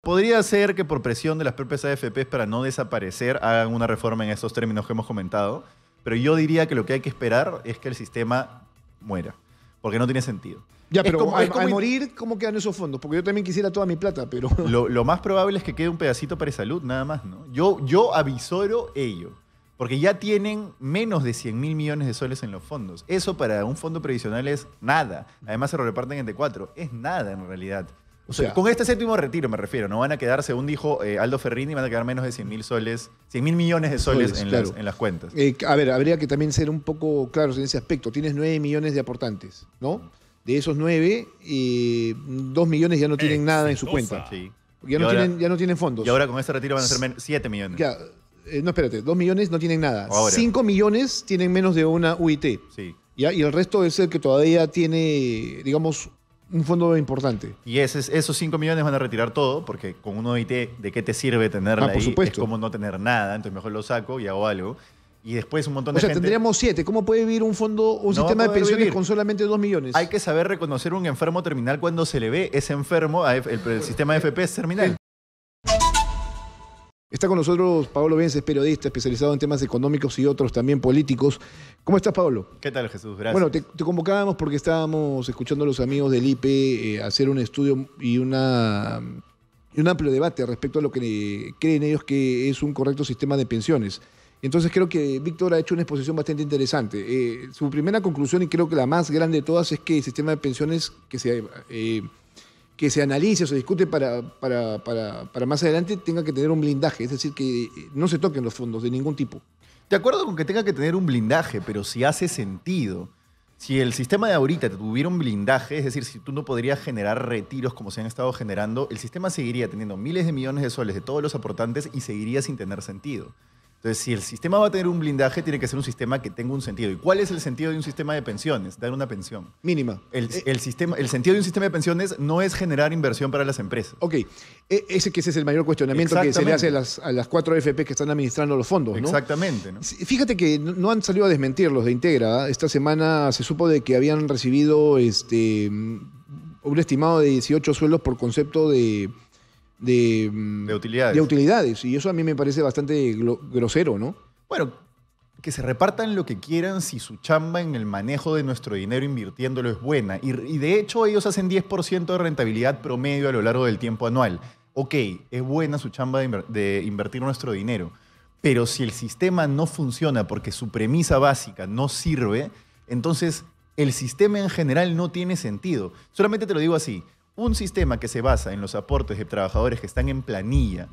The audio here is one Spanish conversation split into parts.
podría ser que por presión de las propias AFPs para no desaparecer hagan una reforma en estos términos que hemos comentado, pero yo diría que lo que hay que esperar es que el sistema muera, porque no tiene sentido. Ya, pero al morir, ¿cómo quedan esos fondos? Porque yo también quisiera toda mi plata, pero... Lo más probable es que quede un pedacito para salud, nada más, ¿no? Yo avisoro ello, porque ya tienen menos de 100.000 millones de soles en los fondos. Eso para un fondo previsional es nada. Además se lo reparten entre 4. Es nada en realidad. O sea, con este séptimo retiro me refiero, no van a quedar, según dijo Aldo Ferrini, van a quedar menos de 100.000 soles, 100.000 millones de soles en las cuentas. A ver, habría que también ser un poco claros en ese aspecto. Tienes 9 millones de aportantes, ¿no? De esos 9, 2 millones ya no tienen nada en su cuenta. Sí. Ya no tienen fondos. Y ahora con este retiro van a ser 7 millones. Ya, no, espérate, 2 millones no tienen nada. Ahora. 5 millones tienen menos de una UIT. Sí. ¿Ya? Y el resto es el que todavía tiene, digamos, un fondo importante. Y esos 5 millones van a retirar todo, porque con una UIT, ¿de qué te sirve tenerla por ahí? supuesto. Es como no tener nada, entonces mejor lo saco y hago algo. Y después un montón de gente... tendríamos 7. ¿Cómo puede vivir un sistema de pensiones con solamente 2 millones? Hay que saber reconocer un enfermo terminal cuando se le ve ese enfermo. El sistema de AFP es terminal. Está con nosotros Paolo Bences, periodista especializado en temas económicos y otros también políticos. ¿Cómo estás, Paolo? ¿Qué tal, Jesús? Gracias. Bueno, te convocábamos porque estábamos escuchando a los amigos del IPE hacer un estudio y un amplio debate respecto a lo que creen ellos que es un correcto sistema de pensiones. Entonces creo que Víctor ha hecho una exposición bastante interesante. Su primera conclusión, y creo que la más grande de todas, es que el sistema de pensiones que se analice o se discute para más adelante tenga que tener un blindaje, es decir, que no se toquen los fondos de ningún tipo. De acuerdo con que tenga que tener un blindaje, pero si hace sentido. Si el sistema de ahorita tuviera un blindaje, es decir, si tú no podrías generar retiros como se han estado generando, el sistema seguiría teniendo miles de millones de soles de todos los aportantes y seguiría sin tener sentido. Entonces, si el sistema va a tener un blindaje, tiene que ser un sistema que tenga un sentido. ¿Y cuál es el sentido de un sistema de pensiones? Dar una pensión. Mínima. El sentido de un sistema de pensiones no es generar inversión para las empresas. Ok. Ese es el mayor cuestionamiento que se le hace a las 4 AFP que están administrando los fondos, ¿no? Exactamente, ¿no? Fíjate que no han salido a desmentir los de Integra. Esta semana se supo de que habían recibido un estimado de 18 sueldos por concepto de utilidades. Y eso a mí me parece bastante grosero, ¿no? Bueno, que se repartan lo que quieran si su chamba en el manejo de nuestro dinero invirtiéndolo es buena. Y de hecho ellos hacen 10% de rentabilidad promedio a lo largo del tiempo anual. Ok, es buena su chamba de invertir nuestro dinero. Pero si el sistema no funciona porque su premisa básica no sirve, entonces el sistema en general no tiene sentido. Solamente te lo digo así. Un sistema que se basa en los aportes de trabajadores que están en planilla,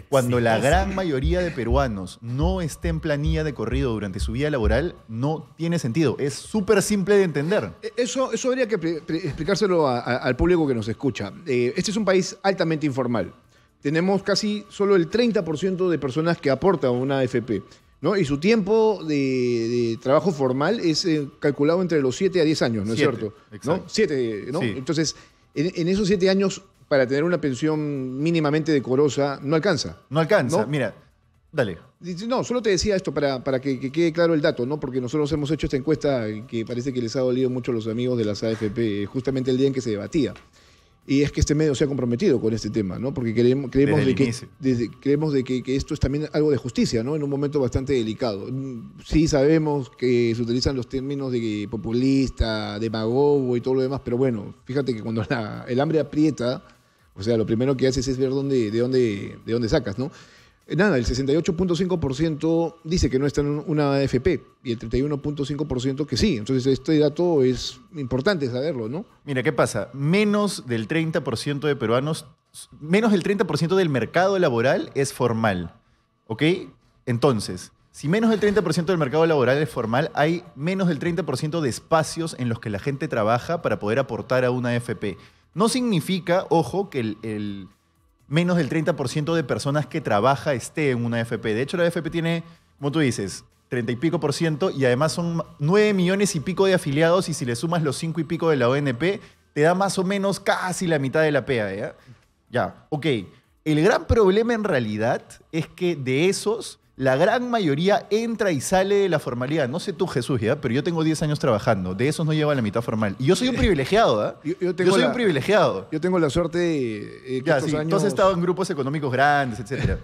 cuando la gran mayoría de peruanos no esté en planilla de corrido durante su vida laboral, no tiene sentido. Es súper simple de entender. Eso habría que explicárselo al público que nos escucha. Este es un país altamente informal. Tenemos casi solo el 30% de personas que aportan a una AFP, ¿no? Y su tiempo de trabajo formal es calculado entre los 7 a 10 años, ¿no es cierto? Exacto. ¿No? 7, ¿no? Sí. Entonces, en esos 7 años, para tener una pensión mínimamente decorosa, no alcanza. No alcanza. ¿No? Mira, dale. No, solo te decía esto para que quede claro el dato, ¿no? Porque nosotros hemos hecho esta encuesta que parece que les ha dolido mucho a los amigos de las AFP, justamente el día en que se debatía. Y es que este medio se ha comprometido con este tema, ¿no? Porque creemos de que esto es también algo de justicia, ¿no? En un momento bastante delicado. Sí sabemos que se utilizan los términos de populista, demagogo y todo lo demás, pero bueno, fíjate que cuando el hambre aprieta, o sea, lo primero que haces es ver de dónde sacas, ¿no? Nada, el 68.5% dice que no está en una AFP y el 31.5% que sí. Entonces, este dato es importante saberlo, ¿no? Mira, ¿qué pasa? Menos del 30% de peruanos, menos del 30% del mercado laboral es formal, ¿ok? Entonces, si menos del 30% del mercado laboral es formal, hay menos del 30% de espacios en los que la gente trabaja para poder aportar a una AFP. No significa, ojo, que el menos del 30% de personas que trabaja esté en una AFP. De hecho, la AFP tiene, como tú dices, 30 y pico por ciento y además son 9 millones y pico de afiliados y si le sumas los 5 y pico de la ONP, te da más o menos casi la mitad de la PEA, ¿ya? Ya, ok. El gran problema en realidad es que de esos la gran mayoría entra y sale de la formalidad. No sé tú, Jesús, ¿ya? Pero yo tengo 10 años trabajando. De esos no llevo a la mitad formal. Y yo soy un privilegiado, ¿ah? Yo soy un privilegiado. Yo tengo la suerte de Ya, sí, tú has estado en grupos económicos grandes, etc.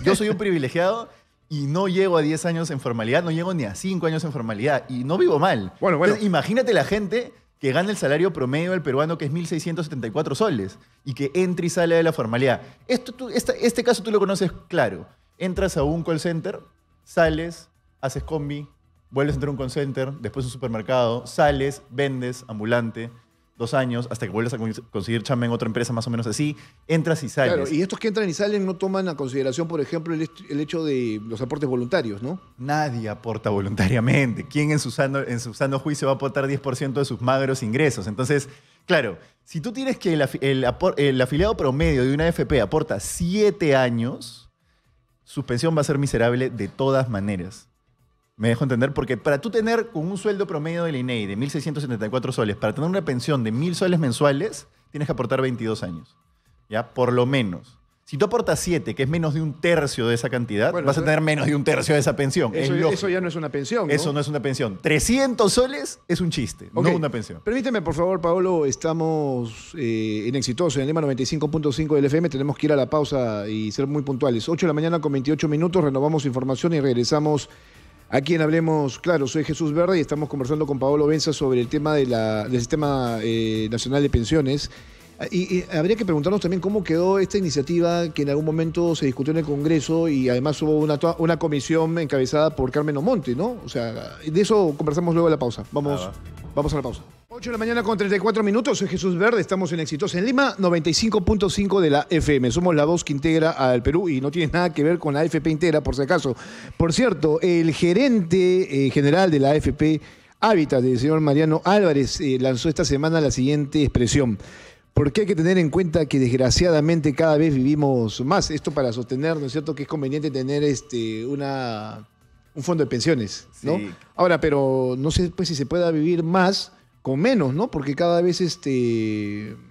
Yo soy un privilegiado y no llego a 10 años en formalidad, no llego ni a 5 años en formalidad y no vivo mal. Bueno. Entonces, imagínate la gente que gana el salario promedio del peruano, que es 1.674 soles, y que entra y sale de la formalidad. Este caso tú lo conoces claro. Entras a un call center, sales, haces combi, vuelves a entrar a un call center, después a un supermercado, sales, vendes, ambulante, 2 años, hasta que vuelves a conseguir chamba en otra empresa más o menos así, entras y sales. Claro, y estos que entran y salen no toman a consideración, por ejemplo, el hecho de los aportes voluntarios, ¿no? Nadie aporta voluntariamente. ¿Quién en su sano juicio va a aportar 10% de sus magros ingresos? Entonces, claro, si tú tienes que el afiliado promedio de una AFP aporta 7 años, su pensión va a ser miserable de todas maneras. ¿Me dejo entender? Porque para tú tener con un sueldo promedio del INEI de 1.674 soles, para tener una pensión de 1.000 soles mensuales, tienes que aportar 22 años. ¿Ya? Por lo menos. Si tú aportas 7, que es menos de 1/3 de esa cantidad, vas a tener menos de 1/3 de esa pensión. Eso ya no es una pensión, ¿no? Eso no es una pensión. 300 soles es un chiste, no una pensión. Permíteme, por favor, Paolo, estamos en Exitoso, en el Lima 95.5 del FM. Tenemos que ir a la pausa y ser muy puntuales. 8 de la mañana con 28 minutos, renovamos información y regresamos aquí en Hablemos Claro. Soy Jesús Verde y estamos conversando con Paolo Benza sobre el tema del Sistema Nacional de Pensiones. Y habría que preguntarnos también cómo quedó esta iniciativa que en algún momento se discutió en el Congreso y además hubo una comisión encabezada por Carmen Omonte, ¿no? O sea, de eso conversamos luego de la pausa. Vamos a la pausa. 8 de la mañana con 34 minutos. Soy Jesús Verde, estamos en Exitosa en Lima, 95.5 de la FM. Somos la voz que integra al Perú y no tiene nada que ver con la AFP Integra, por si acaso. Por cierto, el gerente general de la AFP Hábitat, el señor Mariano Álvarez, lanzó esta semana la siguiente expresión. Porque hay que tener en cuenta que desgraciadamente cada vez vivimos más. Esto para sostener, ¿no es cierto?, que es conveniente tener un fondo de pensiones, ¿no? Sí. Ahora, pero no sé pues si se pueda vivir más con menos, ¿no? Porque cada vez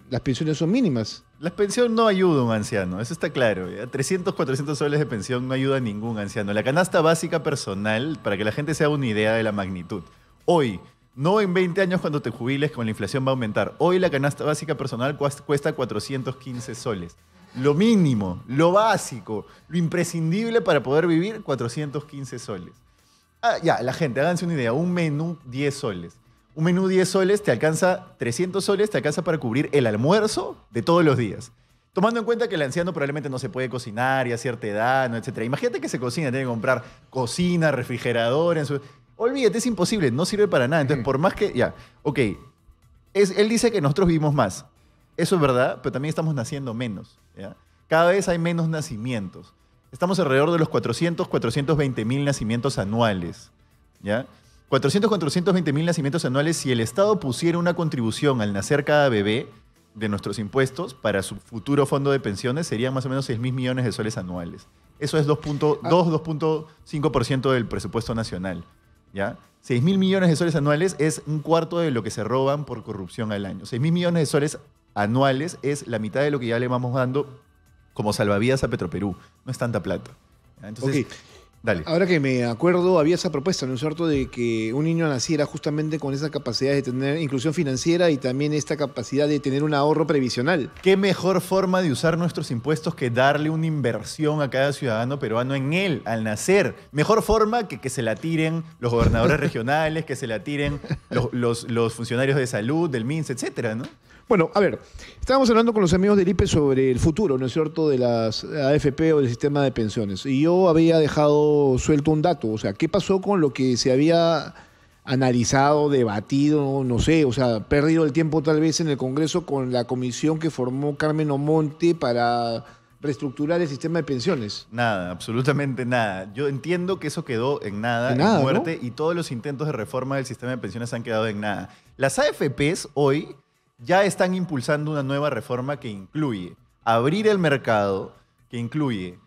las pensiones son mínimas. La pensión no ayuda a un anciano, eso está claro. ¿Ya? 300, 400 soles de pensión no ayuda a ningún anciano. La canasta básica personal, para que la gente se haga una idea de la magnitud. Hoy, no en 20 años cuando te jubiles, con la inflación va a aumentar. Hoy la canasta básica personal cuesta 415 soles. Lo mínimo, lo básico, lo imprescindible para poder vivir, 415 soles. Ya, la gente, háganse una idea, un menú 10 soles. Un menú 10 soles te alcanza, 300 soles te alcanza para cubrir el almuerzo de todos los días. Tomando en cuenta que el anciano probablemente no se puede cocinar y a cierta edad, ¿no? Etcétera. Imagínate que se cocina, tiene que comprar cocina, refrigerador, olvídate, es imposible, no sirve para nada. Entonces, por más que, él dice que nosotros vivimos más. Eso es verdad, pero también estamos naciendo menos. ¿Ya? Cada vez hay menos nacimientos. Estamos alrededor de los 420 mil nacimientos anuales. ¿Ya? 420 mil nacimientos anuales, si el Estado pusiera una contribución al nacer cada bebé de nuestros impuestos para su futuro fondo de pensiones, serían más o menos 6.000 millones de soles anuales. Eso es 2.5% del presupuesto nacional. ¿Ya? 6.000 millones de soles anuales es un cuarto de lo que se roban por corrupción al año. 6.000 millones de soles anuales es la mitad de lo que ya le vamos dando como salvavidas a Petroperú. No es tanta plata. ¿Ya? Entonces, dale. Ahora que me acuerdo, había esa propuesta, ¿no es cierto?, de que un niño naciera justamente con esa capacidad de tener inclusión financiera y también esta capacidad de tener un ahorro previsional. ¿Qué mejor forma de usar nuestros impuestos que darle una inversión a cada ciudadano peruano en él, al nacer? Mejor forma que se la tiren los gobernadores regionales, que se la tiren los funcionarios de salud, del MINS, etcétera, ¿no? Bueno, a ver, estábamos hablando con los amigos del IPE sobre el futuro, ¿no es cierto?, de las AFP o del sistema de pensiones. Y yo había dejado suelto un dato, o sea, ¿qué pasó con lo que se había analizado, debatido, no sé, o sea, perdido el tiempo tal vez en el Congreso con la comisión que formó Carmen Omonte para reestructurar el sistema de pensiones? Nada, absolutamente nada. Yo entiendo que eso quedó en nada, en muerte, ¿no? Y todos los intentos de reforma del sistema de pensiones han quedado en nada. Las AFPs hoy ya están impulsando una nueva reforma que incluye abrir el mercado, que incluye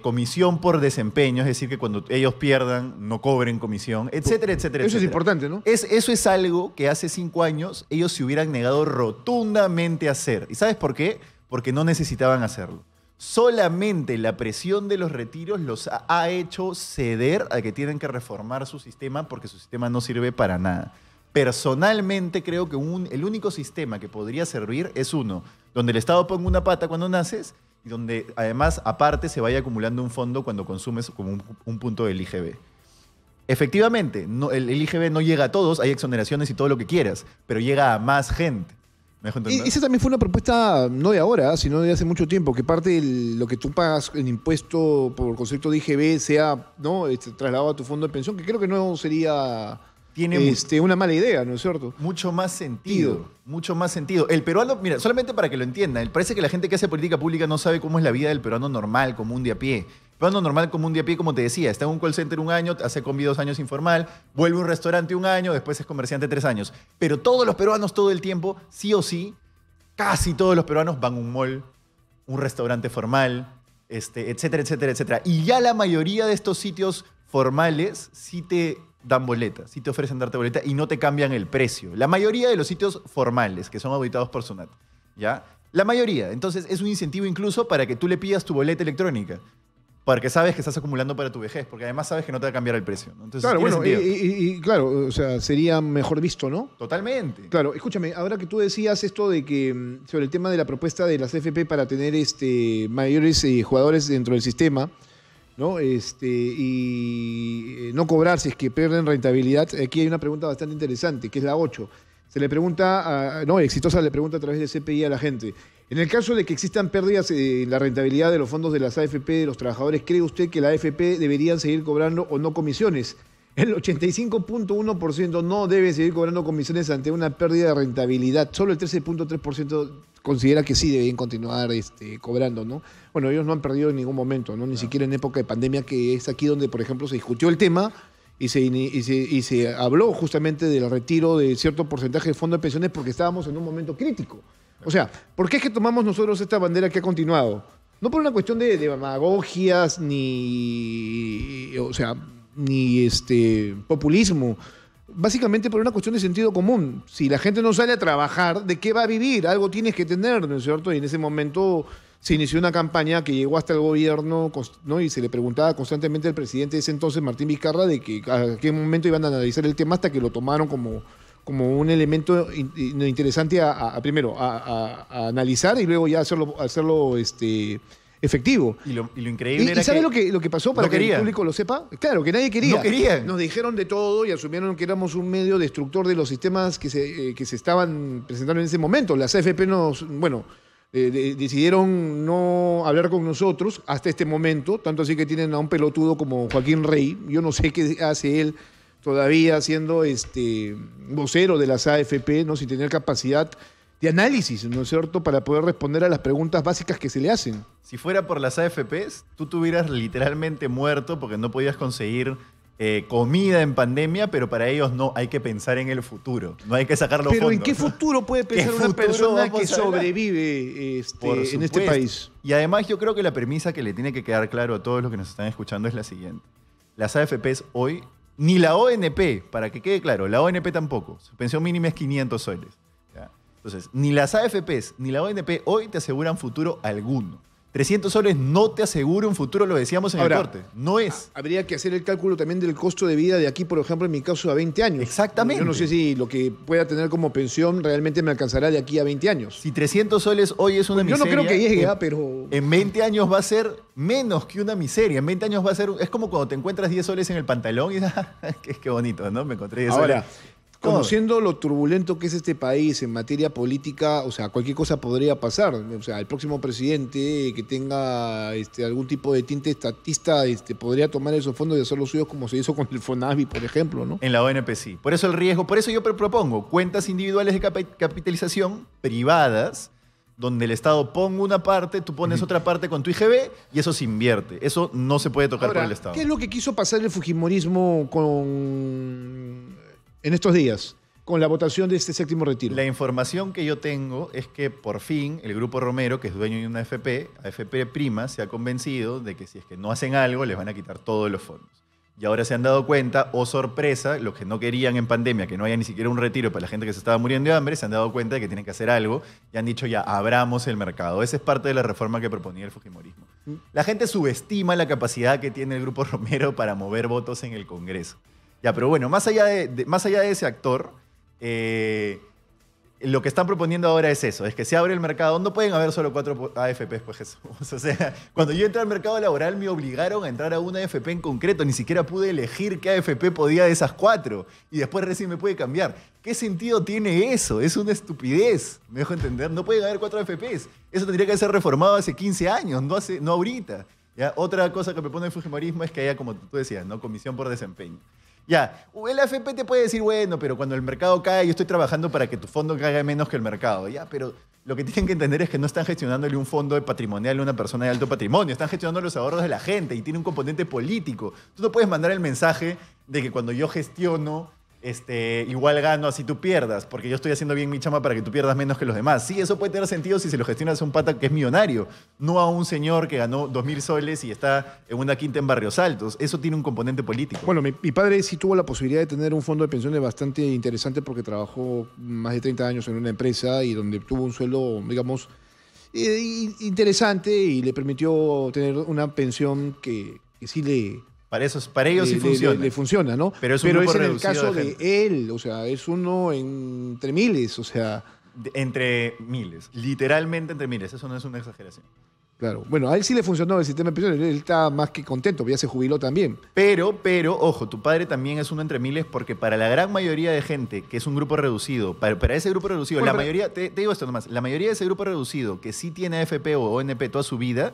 comisión por desempeño, es decir, que cuando ellos pierdan no cobren comisión, etcétera, etcétera. Eso es importante, ¿no? Eso es algo que hace 5 años ellos se hubieran negado rotundamente a hacer. ¿Y sabes por qué? Porque no necesitaban hacerlo. solamente la presión de los retiros los ha hecho ceder a que tienen que reformar su sistema porque su sistema no sirve para nada. Personalmente creo que el único sistema que podría servir es uno, donde el Estado ponga una pata cuando naces y donde además aparte se vaya acumulando un fondo cuando consumes como un punto del IGB. Efectivamente, el IGB no llega a todos, hay exoneraciones y todo lo que quieras, pero llega a más gente. ¿Me dejo entender? Esa también fue una propuesta no de ahora, sino de hace mucho tiempo, que parte de lo que tú pagas en impuesto por concepto de IGB sea, ¿no?, trasladado a tu fondo de pensión, que creo que no sería una mala idea, ¿no es cierto? Mucho más sentido, mucho más sentido. El peruano, mira, solamente para que lo entiendan, parece que la gente que hace política pública no sabe cómo es la vida del peruano normal, común de a pie. El peruano normal, común de a pie, como te decía, está en un call center un año, hace combi 2 años informal, vuelve a un restaurante un año, después es comerciante 3 años. Pero todos los peruanos todo el tiempo, sí o sí, casi todos los peruanos van a un mall, un restaurante formal, etcétera, etcétera, etcétera. Y ya la mayoría de estos sitios formales sí te dan boleta, sí te ofrecen darte boleta y no te cambian el precio. La mayoría de los sitios formales que son auditados por SUNAT, ¿ya? La mayoría. Entonces es un incentivo incluso para que tú le pidas tu boleta electrónica, porque sabes que estás acumulando para tu vejez, porque además sabes que no te va a cambiar el precio, ¿no? Entonces, claro, bueno, y claro, o sea, sería mejor visto, ¿no? Totalmente. Claro, escúchame, ahora que tú decías esto de que sobre el tema de la propuesta de las AFP para tener mayores jugadores dentro del sistema, ¿no? Y no cobrar si es que pierden rentabilidad, aquí hay una pregunta bastante interesante, que es la 8. Se le pregunta, Exitosa le pregunta a través de CPI a la gente, en el caso de que existan pérdidas en la rentabilidad de los fondos de las AFP de los trabajadores, ¿cree usted que la AFP deberían seguir cobrando o no comisiones? El 85.1% no debe seguir cobrando comisiones ante una pérdida de rentabilidad. Solo el 13.3% considera que sí deben continuar cobrando, ¿no? Bueno, ellos no han perdido en ningún momento, ¿no? Ni siquiera en época de pandemia, que es aquí donde, por ejemplo, se discutió el tema y se habló justamente del retiro de cierto porcentaje de fondos de pensiones porque estábamos en un momento crítico. O sea, ¿por qué es que tomamos nosotros esta bandera que ha continuado? No por una cuestión de demagogias ni populismo. Básicamente por una cuestión de sentido común. Si la gente no sale a trabajar, ¿de qué va a vivir? Algo tienes que tener, ¿no es cierto? Y en ese momento se inició una campaña que llegó hasta el gobierno, ¿no? Y se le preguntaba constantemente al presidente de ese entonces, Martín Vizcarra, de que a qué momento iban a analizar el tema hasta que lo tomaron como un elemento interesante primero a analizar y luego ya hacerlo efectivo. Y lo increíble era ¿sabe que lo que pasó para que el público lo sepa? Claro, que nadie quería. No querían. Nos dijeron de todo y asumieron que éramos un medio destructor de los sistemas que se estaban presentando en ese momento. Las AFP decidieron no hablar con nosotros hasta este momento, tanto así que tienen a un pelotudo como Joaquín Rey. Yo no sé qué hace él todavía siendo vocero de las AFP, ¿no? Sin tener capacidad de análisis, ¿no es cierto?, para poder responder a las preguntas básicas que se le hacen. Si fuera por las AFPs, tú te hubieras literalmente muerto porque no podías conseguir comida en pandemia, pero para ellos no, hay que pensar en el futuro, no hay que sacar los Pero fondos. ¿en qué futuro puede pensar una persona que sobrevive en este país? Y además yo creo que la premisa que le tiene que quedar claro a todos los que nos están escuchando es la siguiente. Las AFPs hoy, ni la ONP, para que quede claro, la ONP tampoco, su pensión mínima es 500 soles. ¿Ya? Entonces, ni las AFPs ni la ONP hoy te aseguran futuro alguno. 300 soles no te asegura un futuro, lo decíamos en el corte. No es. Habría que hacer el cálculo también del costo de vida de aquí, por ejemplo, en mi caso, a 20 años. Exactamente. Yo no sé si lo que pueda tener como pensión realmente me alcanzará de aquí a 20 años. Si 300 soles hoy es una miseria... Yo no creo que llegue, pero... En 20 años va a ser menos que una miseria. En 20 años va a ser... Es como cuando te encuentras 10 soles en el pantalón y dices, qué bonito, ¿no? Me encontré 10 soles. Ahora, conociendo lo turbulento que es este país en materia política, o sea, cualquier cosa podría pasar. O sea, el próximo presidente que tenga algún tipo de tinte estatista podría tomar esos fondos y hacer los suyos como se hizo con el FONAVI, por ejemplo, ¿no? En la ONP sí. Por eso el riesgo, por eso yo propongo cuentas individuales de capitalización privadas, donde el Estado ponga una parte, tú pones otra parte con tu IGB y eso se invierte. Eso no se puede tocar por el Estado. ¿Qué es lo que quiso pasar el fujimorismo en estos días, con la votación de este séptimo retiro? La información que yo tengo es que por fin el Grupo Romero, que es dueño de una AFP Prima, se ha convencido de que si es que no hacen algo, les van a quitar todos los fondos. Y ahora se han dado cuenta, oh sorpresa, los que no querían en pandemia, que no haya ni siquiera un retiro para la gente que se estaba muriendo de hambre, se han dado cuenta de que tienen que hacer algo y han dicho ya, abramos el mercado. Esa es parte de la reforma que proponía el fujimorismo. La gente subestima la capacidad que tiene el Grupo Romero para mover votos en el Congreso. Ya, pero bueno, más allá de ese actor, lo que están proponiendo ahora es eso, es que se abre el mercado. No pueden haber solo 4 AFPs, pues Jesús. O sea, cuando yo entré al mercado laboral me obligaron a entrar a una AFP en concreto. Ni siquiera pude elegir qué AFP podía de esas 4. Y después recién me puede cambiar. ¿Qué sentido tiene eso? Es una estupidez. ¿Me dejo entender? No pueden haber 4 AFPs. Eso tendría que ser reformado hace 15 años, no ahorita. ¿Ya? Otra cosa que propone el fujimorismo es que haya, como tú decías, ¿no? Comisión por desempeño. Ya, el AFP te puede decir, bueno, pero cuando el mercado cae, yo estoy trabajando para que tu fondo caiga menos que el mercado. Ya, pero lo que tienen que entender es que no están gestionándole un fondo de patrimonial a una persona de alto patrimonio, están gestionando los ahorros de la gente y tiene un componente político. Tú no puedes mandar el mensaje de que cuando yo gestiono, igual gano así tú pierdas, porque yo estoy haciendo bien mi chama para que tú pierdas menos que los demás. Sí, eso puede tener sentido si se lo gestionas a un pata que es millonario, no a un señor que ganó 2.000 soles y está en una quinta en Barrios Altos. Eso tiene un componente político. Bueno, mi padre sí tuvo la posibilidad de tener un fondo de pensiones bastante interesante porque trabajó más de 30 años en una empresa y donde tuvo un sueldo, digamos, interesante y le permitió tener una pensión que sí para ellos sí funciona. Le funciona, ¿no? Pero es en el caso de él, o sea, es uno entre miles, o sea. Entre miles, literalmente entre miles, eso no es una exageración. Claro, bueno, a él sí le funcionó el sistema de pensiones, él está más que contento, ya se jubiló también. Pero, ojo, tu padre también es uno entre miles porque para la gran mayoría de gente, que es un grupo reducido, para ese grupo reducido, bueno, la mayoría, te digo esto nomás, la mayoría de ese grupo reducido que sí tiene AFP o ONP toda su vida,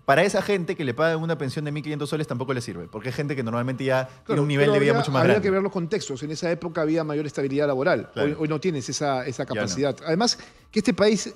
para esa gente que le pagan una pensión de 1.500 soles tampoco le sirve, porque es gente que normalmente ya tiene un nivel de vida mucho más grande. Habría que ver los contextos. En esa época había mayor estabilidad laboral. Claro. Hoy no tienes esa capacidad. No. Además, que este país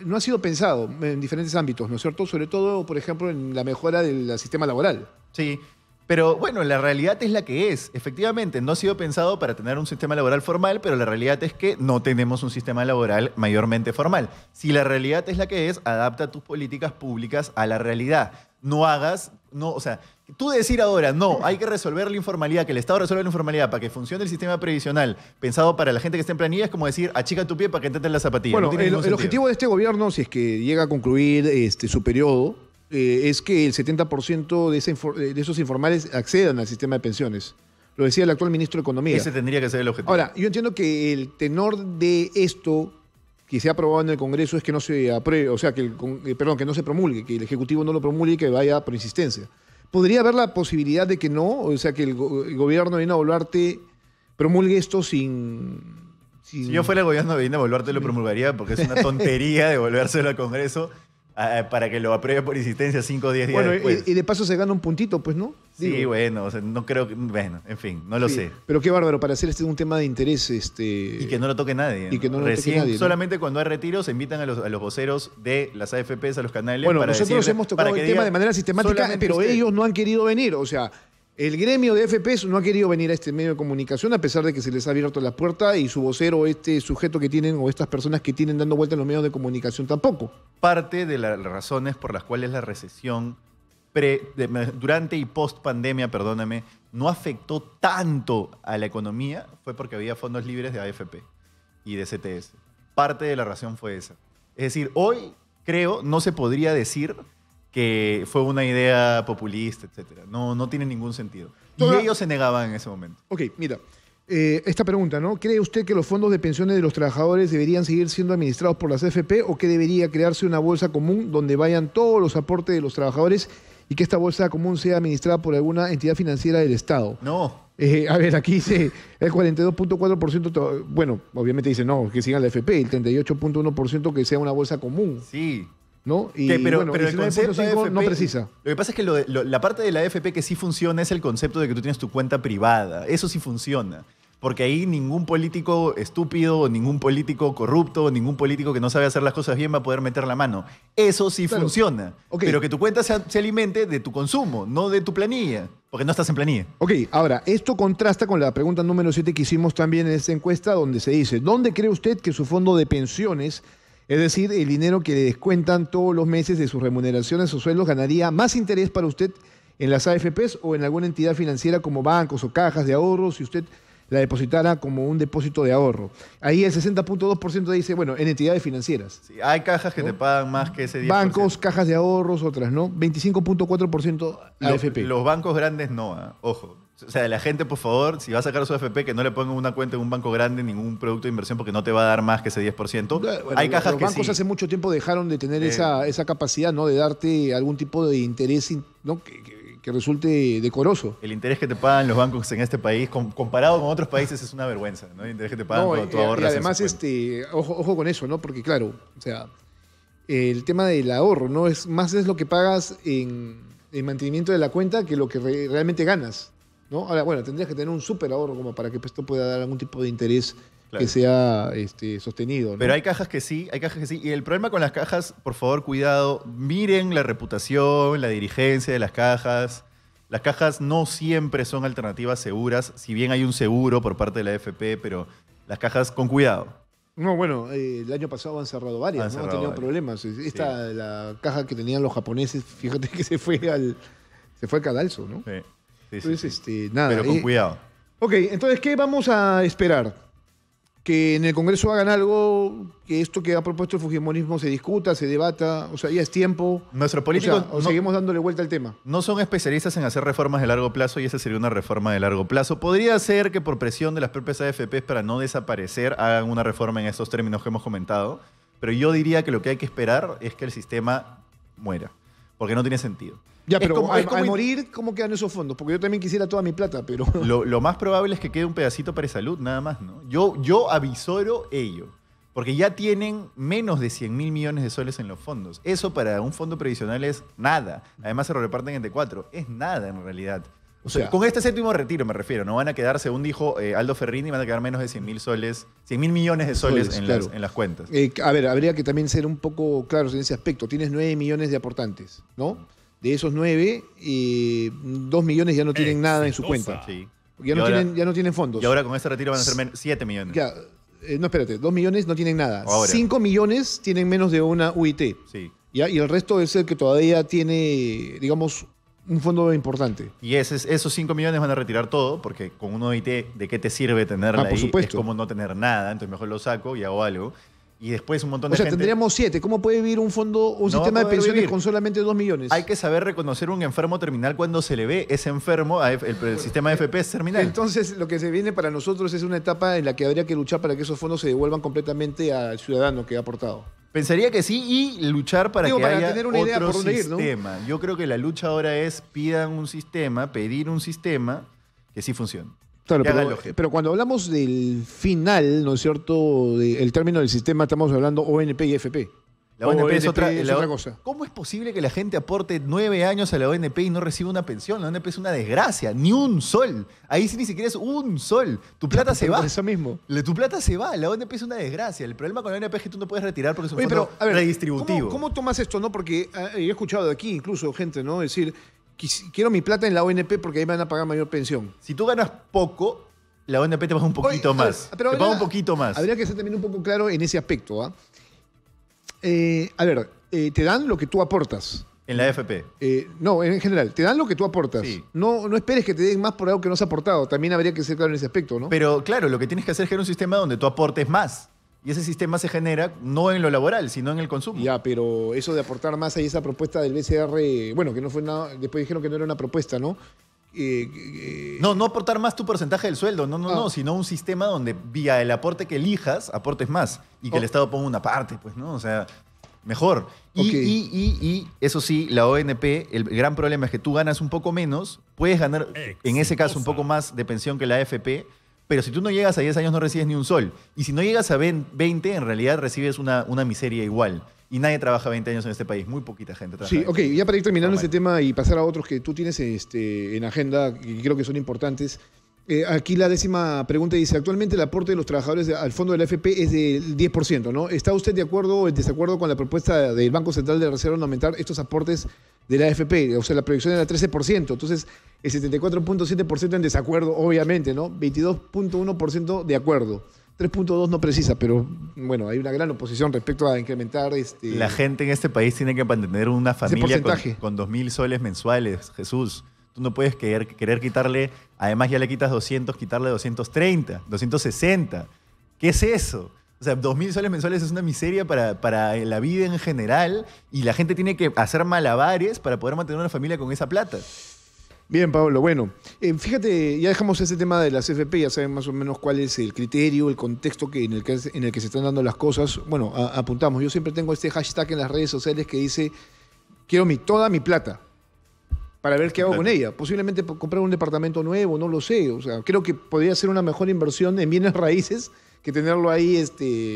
no ha sido pensado en diferentes ámbitos, ¿no es cierto? Sobre todo, por ejemplo, en la mejora del sistema laboral. Sí. Pero bueno, la realidad es la que es. Efectivamente, no ha sido pensado para tener un sistema laboral formal, pero la realidad es que no tenemos un sistema laboral mayormente formal. Si la realidad es la que es, adapta tus políticas públicas a la realidad. O sea, tú decir ahora, no, hay que resolver la informalidad, que el Estado resuelva la informalidad para que funcione el sistema previsional pensado para la gente que está en planilla, es como decir, achica tu pie para que te en la zapatilla. Bueno, no el objetivo de este gobierno, si es que llega a concluir su periodo, es que el 70% de esos informales accedan al sistema de pensiones. Lo decía el actual ministro de Economía. Ese tendría que ser el objetivo. Ahora, yo entiendo que el tenor de esto que se ha aprobado en el Congreso es que no se apruebe, o sea, que no se promulgue, que el Ejecutivo no lo promulgue y que vaya por insistencia. ¿Podría haber la posibilidad de que no? O sea, que el gobierno de Dina Boluarte promulgue esto sin... Si yo fuera el gobierno de Dina Boluarte lo promulgaría porque es una tontería devolvérselo al Congreso para que lo apruebe por insistencia 5 o 10 días después. Y de paso se gana un puntito, pues, ¿no? Sí, bueno, o sea, no creo que... Bueno, en fin, no lo sé. Pero qué bárbaro, para hacer un tema de interés... Y que no lo toque nadie. Y que no lo Recién, toque nadie, solamente cuando hay retiros se invitan a los voceros de las AFPs, a los canales, bueno, para nosotros hemos tocado el tema de manera sistemática, pero ellos no han querido venir, o sea... El gremio de AFPs no ha querido venir a este medio de comunicación a pesar de que se les ha abierto la puerta y su vocero, este sujeto que tienen o estas personas que tienen dando vuelta en los medios de comunicación tampoco. Parte de las razones por las cuales la recesión durante y post pandemia, perdóname, no afectó tanto a la economía fue porque había fondos libres de AFP y de CTS. Parte de la razón fue esa. Es decir, hoy creo no se podría decir que fue una idea populista, etcétera. No tiene ningún sentido. Y ellos se negaban en ese momento. Ok, mira, esta pregunta, ¿no? ¿Cree usted que los fondos de pensiones de los trabajadores deberían seguir siendo administrados por las AFP o que debería crearse una bolsa común donde vayan todos los aportes de los trabajadores y que esta bolsa común sea administrada por alguna entidad financiera del Estado? No. A ver, aquí dice el 42.4%, bueno, obviamente dice no, que sigan la AFP, el 38.1% que sea una bolsa común. Sí. ¿No? Y pero bueno, el concepto de AFP, no precisa. Lo que pasa es que la parte de la AFP que sí funciona es el concepto de que tú tienes tu cuenta privada. Eso sí funciona. Porque ahí ningún político estúpido, ningún político corrupto, ningún político que no sabe hacer las cosas bien va a poder meter la mano. Eso sí funciona. Okay. Pero que tu cuenta se alimente de tu consumo, no de tu planilla. Porque no estás en planilla. Ok, ahora, esto contrasta con la pregunta número 7 que hicimos también en esta encuesta, donde se dice, ¿dónde cree usted que su fondo de pensiones, es decir, el dinero que le descuentan todos los meses de sus remuneraciones o sueldos, ganaría más interés para usted en las AFPs o en alguna entidad financiera como bancos o cajas de ahorros, si usted la depositara como un depósito de ahorro. Ahí el 60.2% dice, bueno, en entidades financieras. Sí, hay cajas que te pagan más que ese 10%. Bancos, cajas de ahorros, otras, ¿no? 25.4% AFP. Los bancos grandes no, ojo. O sea, la gente, por favor, si va a sacar su AFP, que no le pongan una cuenta en un banco grande, ningún producto de inversión, porque no te va a dar más que ese 10%. Bueno, hay cajas los que bancos sí. hace mucho tiempo dejaron de tener esa capacidad, ¿no? De darte algún tipo de interés, ¿no? que resulte decoroso. El interés que te pagan los bancos en este país, comparado con otros países, es una vergüenza, ¿no? El interés que te pagan cuando tú ahorras. Y además, ojo con eso, ¿no? Porque claro, o sea, el tema del ahorro, ¿no? Es lo que pagas en mantenimiento de la cuenta que lo que realmente ganas, ¿no? Ahora, bueno, tendrías que tener un súper ahorro como para que esto pueda dar algún tipo de interés que sea sostenido, ¿no? Pero hay cajas que sí, Y el problema con las cajas, por favor, cuidado, miren la reputación, la dirigencia de las cajas. Las cajas no siempre son alternativas seguras, si bien hay un seguro por parte de la AFP, pero las cajas con cuidado. No, bueno, el año pasado han cerrado varias, ¿no? Han tenido problemas. La caja que tenían los japoneses, fíjate que se fue al cadalso, ¿no? Sí. Entonces, nada. Pero con cuidado. Ok, entonces, ¿qué vamos a esperar? Que en el Congreso hagan algo, que esto que ha propuesto el fujimorismo se discuta, se debata, o sea, ya es tiempo. Nuestros políticos o seguimos dándole vuelta al tema. No son especialistas en hacer reformas de largo plazo y esa sería una reforma de largo plazo. Podría ser que por presión de las propias AFPs para no desaparecer hagan una reforma en estos términos que hemos comentado, pero yo diría que lo que hay que esperar es que el sistema muera, porque no tiene sentido. Ya, pero al morir, ¿cómo quedan esos fondos? Porque yo también quisiera toda mi plata, pero... Lo más probable es que quede un pedacito para salud, nada más, ¿no? Yo avisoro ello, porque ya tienen menos de 100.000 millones de soles en los fondos. Eso para un fondo previsional es nada. Además se lo reparten entre 4. Es nada en realidad. O sea, con este séptimo retiro me refiero, no van a quedar, según dijo Aldo Ferrini, van a quedar menos de 100.000 soles, 100.000 millones de soles en las cuentas. A ver, habría que también ser un poco claros en ese aspecto. Tienes 9 millones de aportantes, ¿no? De esos 9, 2 millones ya no tienen nada en su cuenta. Sí. Ya no tienen fondos. Y ahora con este retiro van a ser 7 millones. Ya, no, espérate, 2 millones no tienen nada. Ahora. 5 millones tienen menos de una UIT. Sí. ¿Ya? Y el resto es el que todavía tiene, digamos, un fondo importante. Y esos 5 millones van a retirar todo, porque con una OIT, ¿de qué te sirve tenerla por ahí? supuesto. Es como no tener nada, entonces mejor lo saco y hago algo. Y después un montón de gente... tendríamos 7. ¿Cómo puede vivir un sistema de pensiones con solamente 2 millones? Hay que saber reconocer un enfermo terminal cuando se le ve ese enfermo, el sistema de AFP es terminal. Entonces, lo que se viene para nosotros es una etapa en la que habría que luchar para que esos fondos se devuelvan completamente al ciudadano que ha aportado. Pensaría que sí, y luchar para que haya tener una idea otro por dónde ir, ¿no? sistema. Yo creo que la lucha ahora es pedir un sistema que sí funcione. Claro, pero cuando hablamos del final, ¿no es cierto? El término del sistema, estamos hablando ONP y FP. La ONP es otra cosa. ¿Cómo es posible que la gente aporte 9 años a la ONP y no reciba una pensión? La ONP es una desgracia, ni un sol. Ahí sí ni siquiera es un sol. Tu plata se va. Por eso mismo. Tu plata se va. La ONP es una desgracia. El problema con la ONP es que tú no puedes retirar porque es un fondo redistributivo. ¿Cómo tomas esto, no? Porque he escuchado de aquí incluso gente, ¿no? Decir, quiero mi plata en la ONP porque ahí me van a pagar mayor pensión. Si tú ganas poco, la ONP te paga un poquito más. Te paga un poquito más. Habría que ser también un poco claro en ese aspecto, ¿ah? Te dan lo que tú aportas. En la AFP. No, en general, te dan lo que tú aportas. Sí. No esperes que te den más por algo que no has aportado. También habría que ser claro en ese aspecto, ¿no? Pero claro, lo que tienes que hacer es crear un sistema donde tú aportes más. Y ese sistema se genera no en lo laboral, sino en el consumo. Ya, pero eso de aportar más ahí, esa propuesta del BCR, bueno, que no fue nada, después dijeron que no era una propuesta, ¿no? No aportar más tu porcentaje del sueldo, no, sino un sistema donde vía el aporte que elijas, aportes más y que el Estado ponga una parte, pues, ¿no? O sea, mejor. Y eso sí, la ONP, el gran problema es que tú ganas un poco menos, puedes ganar, en ese caso, un poco más de pensión que la AFP, pero si tú no llegas a 10 años no recibes ni un sol. Y si no llegas a 20, en realidad recibes una miseria igual. Y nadie trabaja 20 años en este país, muy poquita gente trabaja. Sí, ok, ya para ir terminando este tema y pasar a otros que tú tienes en agenda, que creo que son importantes. Aquí la 10ª pregunta dice, actualmente el aporte de los trabajadores al fondo de la AFP es del 10%, ¿no? ¿Está usted de acuerdo o en desacuerdo con la propuesta del Banco Central de Reserva de aumentar estos aportes de la AFP? O sea, la proyección era 13%, entonces el 74.7% en desacuerdo, obviamente, ¿no? 22.1% de acuerdo. 3.2 no precisa, pero bueno, hay una gran oposición respecto a incrementar La gente en este país tiene que mantener una familia porcentaje. con 2.000 soles mensuales, Jesús. Tú no puedes querer quitarle, además ya le quitas 200, quitarle 230, 260. ¿Qué es eso? O sea, 2.000 soles mensuales es una miseria para la vida en general y la gente tiene que hacer malabares para poder mantener una familia con esa plata. Bien, Pablo, bueno, fíjate, ya dejamos ese tema de las FP, ya saben más o menos cuál es el criterio, el contexto en el que se están dando las cosas. Bueno, apuntamos, yo siempre tengo este hashtag en las redes sociales que dice, quiero toda mi plata, para ver qué hago con ella. Posiblemente comprar un departamento nuevo, no lo sé, o sea, creo que podría ser una mejor inversión en bienes raíces que tenerlo ahí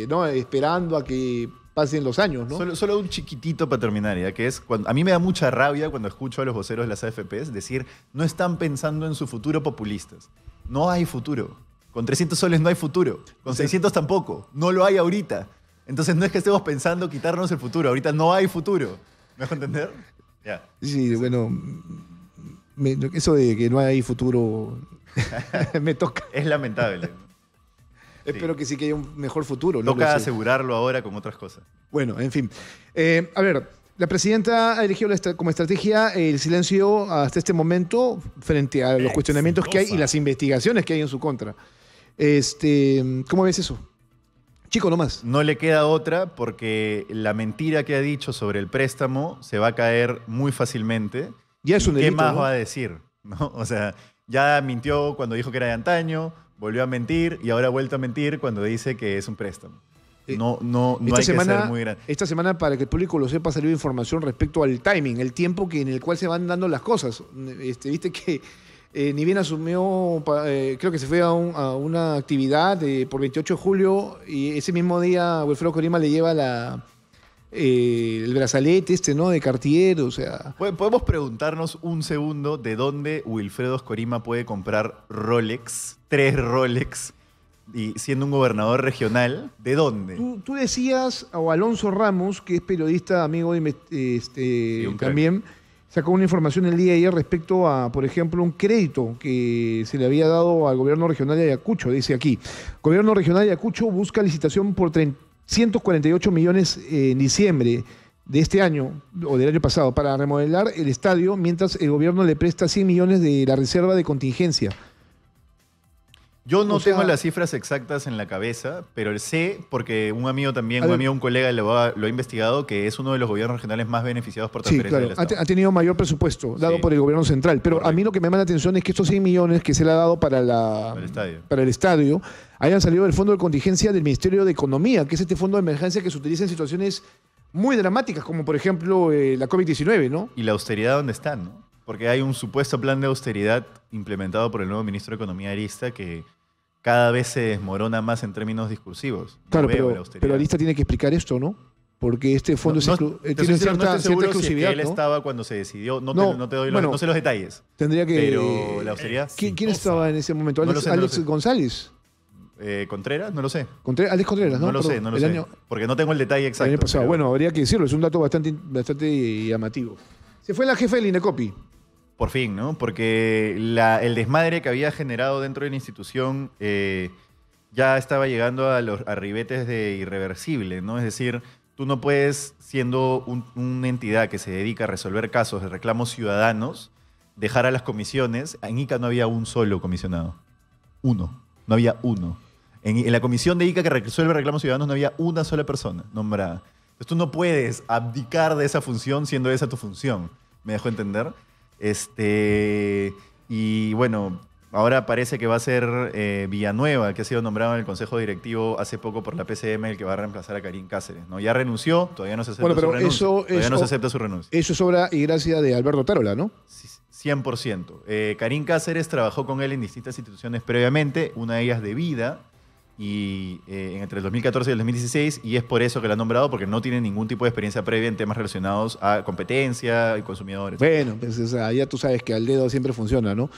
¿no? esperando a que pasen los años, ¿no? Solo un chiquitito para terminar, ya que es a mí me da mucha rabia cuando escucho a los voceros de las AFPs decir no están pensando en su futuro populistas. No hay futuro. Con 300 soles no hay futuro. Con 600 tampoco. No lo hay ahorita. Entonces no es que estemos pensando quitarnos el futuro. Ahorita no hay futuro. ¿Me dejo entender? Ya. Sí, bueno, eso de que no hay futuro me toca. Es lamentable. Espero que sí que haya un mejor futuro. Toca asegurarlo ahora con otras cosas. Bueno, en fin. A ver, la presidenta ha elegido como estrategia el silencio hasta este momento frente a los cuestionamientos que hay y las investigaciones que hay en su contra. ¿Cómo ves eso? Chico, nomás. No le queda otra porque la mentira que ha dicho sobre el préstamo se va a caer muy fácilmente. Ya es un delito, ¿Qué más ¿no? va a decir? ¿No? O sea, ya mintió cuando dijo que era de antaño, volvió a mentir y ahora ha vuelto a mentir cuando dice que es un préstamo. No hay que ser muy grande. Esta semana, para que el público lo sepa, salió información respecto al timing, el tiempo en el cual se van dando las cosas. Viste que ni bien asumió, creo que se fue a una actividad por 28 de julio y ese mismo día Wilfredo Corima le lleva el brazalete ¿no? De Cartier, o sea... ¿Podemos preguntarnos un segundo de dónde Wilfredo Corima puede comprar Rolex, 3 Rolex, y siendo un gobernador regional? ¿De dónde? Tú decías, o Alonso Ramos, que es periodista, amigo también, sacó una información el día de ayer respecto a, por ejemplo, un crédito que se le había dado al gobierno regional de Ayacucho, dice aquí. Gobierno regional de Ayacucho busca licitación por 148 millones en diciembre de este año, o del año pasado, para remodelar el estadio, mientras el gobierno le presta 100 millones de la reserva de contingencia. Yo no tengo las cifras exactas en la cabeza, pero sé, porque un amigo, un colega lo ha investigado, que es uno de los gobiernos regionales más beneficiados por transferencia del Estado. Ha tenido mayor presupuesto dado por el gobierno central, pero correcto. A mí lo que me llama la atención es que estos 100 millones que se le ha dado para el estadio hayan salido del fondo de contingencia del Ministerio de Economía, que es este fondo de emergencia que se utiliza en situaciones muy dramáticas, como por ejemplo la COVID-19, ¿no? Y la austeridad, ¿dónde está, no? Porque hay un supuesto plan de austeridad implementado por el nuevo ministro de Economía, Arista, que cada vez se desmorona más en términos discursivos. Claro, pero Arista tiene que explicar esto, ¿no? Porque este fondo tiene cierta exclusividad, él estaba cuando se decidió. No sé los detalles. Tendría que... Pero la austeridad... ¿Quién estaba en ese momento? ¿Alex González? ¿Contreras? No lo sé. Alex Contreras, ¿no? No lo sé. Porque no tengo el detalle exacto. El año pasado. Bueno, habría que decirlo. Es un dato bastante llamativo. Se fue la jefa del INDECOPI. Por fin, ¿no? Porque el desmadre que había generado dentro de la institución ya estaba llegando a los ribetes de irreversible, ¿no? Es decir, tú no puedes, siendo una entidad que se dedica a resolver casos de reclamos ciudadanos, dejar a las comisiones. En ICA no había un solo comisionado. Uno. No había uno. En la comisión de ICA que resuelve reclamos ciudadanos no había una sola persona nombrada. Entonces tú no puedes abdicar de esa función siendo esa tu función. ¿Me dejo entender? Y bueno, ahora parece que va a ser Villanueva, que ha sido nombrado en el Consejo Directivo hace poco por la PCM, el que va a reemplazar a Karim Cáceres, ¿no? Ya renunció, todavía no se acepta su renuncia. Todavía no se acepta su renuncia. Eso es obra y gracia de Alberto Tarola, ¿no? 100%. Karim Cáceres trabajó con él en distintas instituciones previamente, una de ellas de Vida, y entre el 2014 y el 2016, y es por eso que la han nombrado, porque no tiene ningún tipo de experiencia previa en temas relacionados a competencia y consumidores. Bueno, pues ya tú sabes que al dedo siempre funciona, ¿no?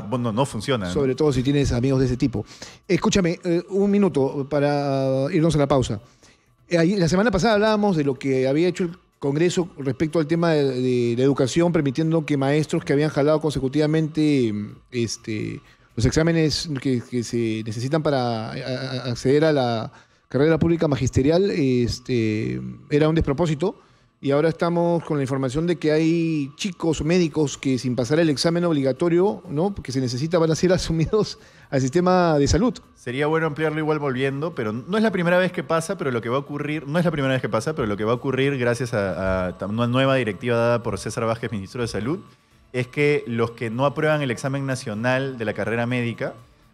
Bueno, no funciona. Sobre todo si tienes amigos de ese tipo. Escúchame, un minuto para irnos a la pausa. La semana pasada hablábamos de lo que había hecho el Congreso respecto al tema de la educación, permitiendo que maestros que habían jalado consecutivamente Los exámenes que se necesitan para acceder a la carrera pública magisterial era un despropósito y ahora estamos con la información de que hay chicos médicos que sin pasar el examen obligatorio, ¿no? Que se necesita, van a ser asumidos al sistema de salud. Sería bueno ampliarlo igual volviendo, pero no es la primera vez que pasa, pero lo que va a ocurrir, no es la primera vez que pasa, pero lo que va a ocurrir gracias a una nueva directiva dada por César Vázquez, ministro de Salud, es que los que no aprueban el examen nacional de la carrera médica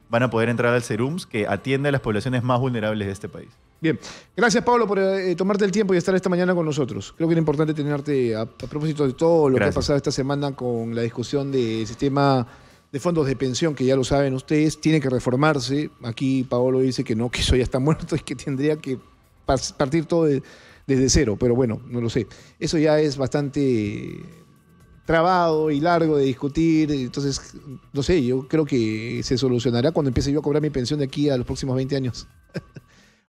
van a poder entrar al CERUMS, que atiende a las poblaciones más vulnerables de este país. Bien, gracias Pablo por tomarte el tiempo y estar esta mañana con nosotros. Creo que era importante tenerte a propósito de todo lo que ha pasado esta semana con la discusión del sistema de fondos de pensión, que ya lo saben ustedes, tiene que reformarse. Aquí Pablo dice que no, que eso ya está muerto y que tendría que partir todo desde cero, pero bueno, no lo sé. Eso ya es bastante trabado y largo de discutir, entonces, no sé, yo creo que se solucionará cuando empiece yo a cobrar mi pensión de aquí a los próximos 20 años.